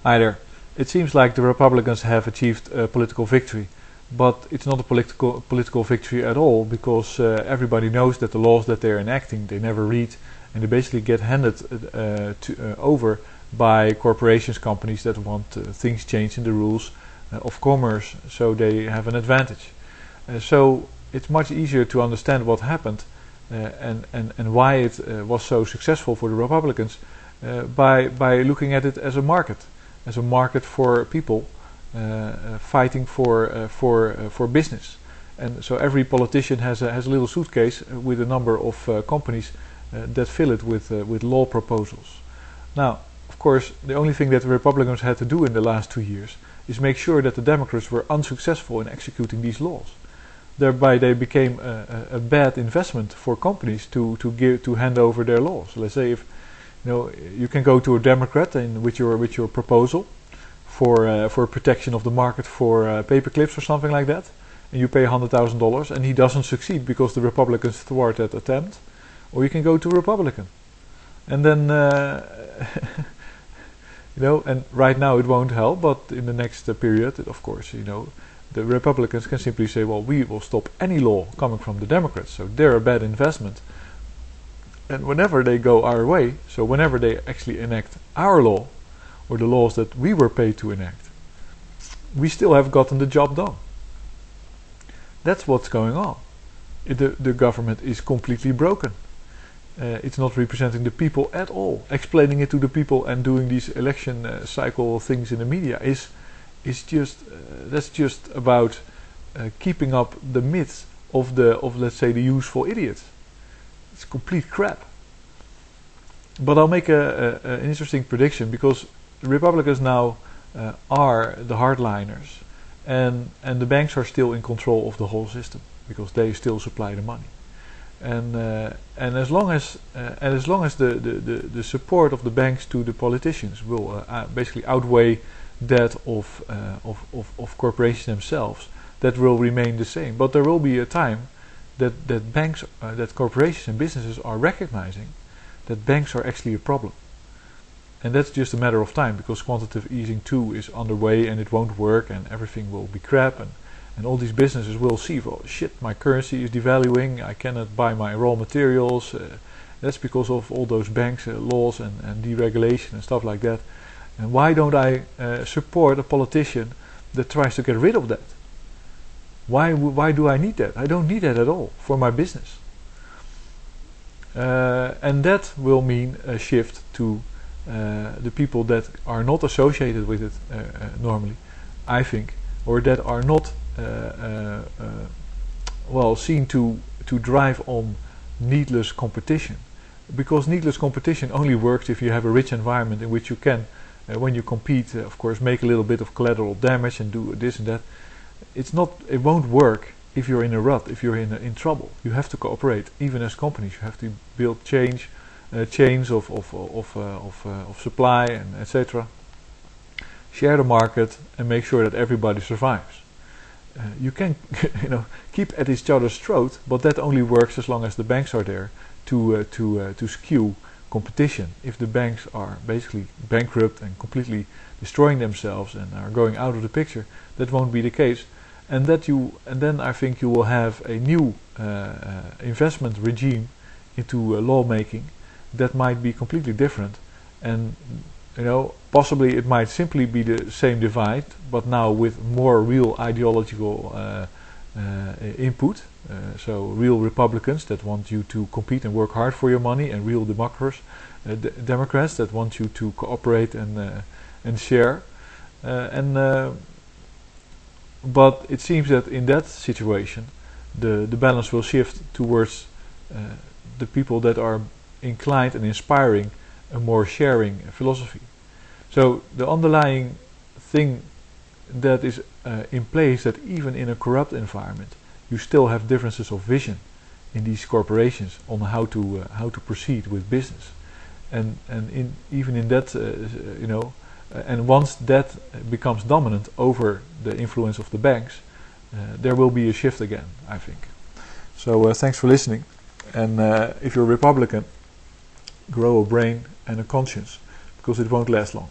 Hi there. It seems like the Republicans have achieved a political victory, but it's not a political victory at all, because everybody knows that the laws that they're enacting they never read, and they basically get handed over by corporations, companies that want things changed in the rules of commerce, so they have an advantage. So it's much easier to understand what happened and why it was so successful for the Republicans by looking at it as a market for people fighting for business. And so every politician has a little suitcase with a number of companies that fill it with law proposals. Now, of course, the only thing that the Republicans had to do in the last 2 years is make sure that the Democrats were unsuccessful in executing these laws. Thereby, they became a bad investment for companies to hand over their laws. So let's say if you can go to a Democrat with your proposal for protection of the market for paper clips or something like that, and you pay $100,000, and he doesn't succeed because the Republicans thwart that attempt, or you can go to a Republican, and then and right now it won't help, but in the next period, of course, the Republicans can simply say, well, we will stop any law coming from the Democrats, so they're a bad investment. And whenever they go our way, so whenever they actually enact our law, or the laws that we were paid to enact, we still have gotten the job done. That's what's going on. The government is completely broken. It's not representing the people at all. Explaining it to the people and doing these election cycle things in the media is that's just about keeping up the myths of let's say the useful idiots. It's complete crap. But I'll make an interesting prediction, because the Republicans now are the hardliners, and the banks are still in control of the whole system because they still supply the money. And as long as the support of the banks to the politicians will basically outweigh that of corporations themselves, that will remain the same. But there will be a time that banks, that corporations and businesses are recognizing that banks are actually a problem. And that's just a matter of time, because quantitative easing 2 is underway and it won't work and everything will be crap, and all these businesses will see, well, shit, my currency is devaluing, I cannot buy my raw materials. That's because of all those banks laws and deregulation and stuff like that. And why don't I support a politician that tries to get rid of that? Why do I need that? I don't need that at all for my business. And that will mean a shift to the people that are not associated with it normally, I think, or that are not seen to drive on needless competition. Because needless competition only works if you have a rich environment in which you can, when you compete, of course, make a little bit of collateral damage and do this and that. It won't work if you're in a rut, if you're in trouble. You have to cooperate, even as companies. You have to build chains of supply and etc. Share the market and make sure that everybody survives. You can keep at each other's throat, but that only works as long as the banks are there to skew competition. If the banks are basically bankrupt and completely destroying themselves and are going out of the picture, that won't be the case. And then I think you will have a new investment regime into lawmaking that might be completely different, and possibly it might simply be the same divide, but now with more real ideological input. So real Republicans that want you to compete and work hard for your money, and real Democrats that want you to cooperate and share. But it seems that in that situation, the balance will shift towards the people that are inclined and inspiring a more sharing philosophy. So the underlying thing that is in place, that even in a corrupt environment, you still have differences of vision in these corporations on how to proceed with business, and even in that and once that becomes dominant over the influence of the banks, there will be a shift again, I think. So thanks for listening, and if you're a Republican, grow a brain and a conscience, because it won't last long.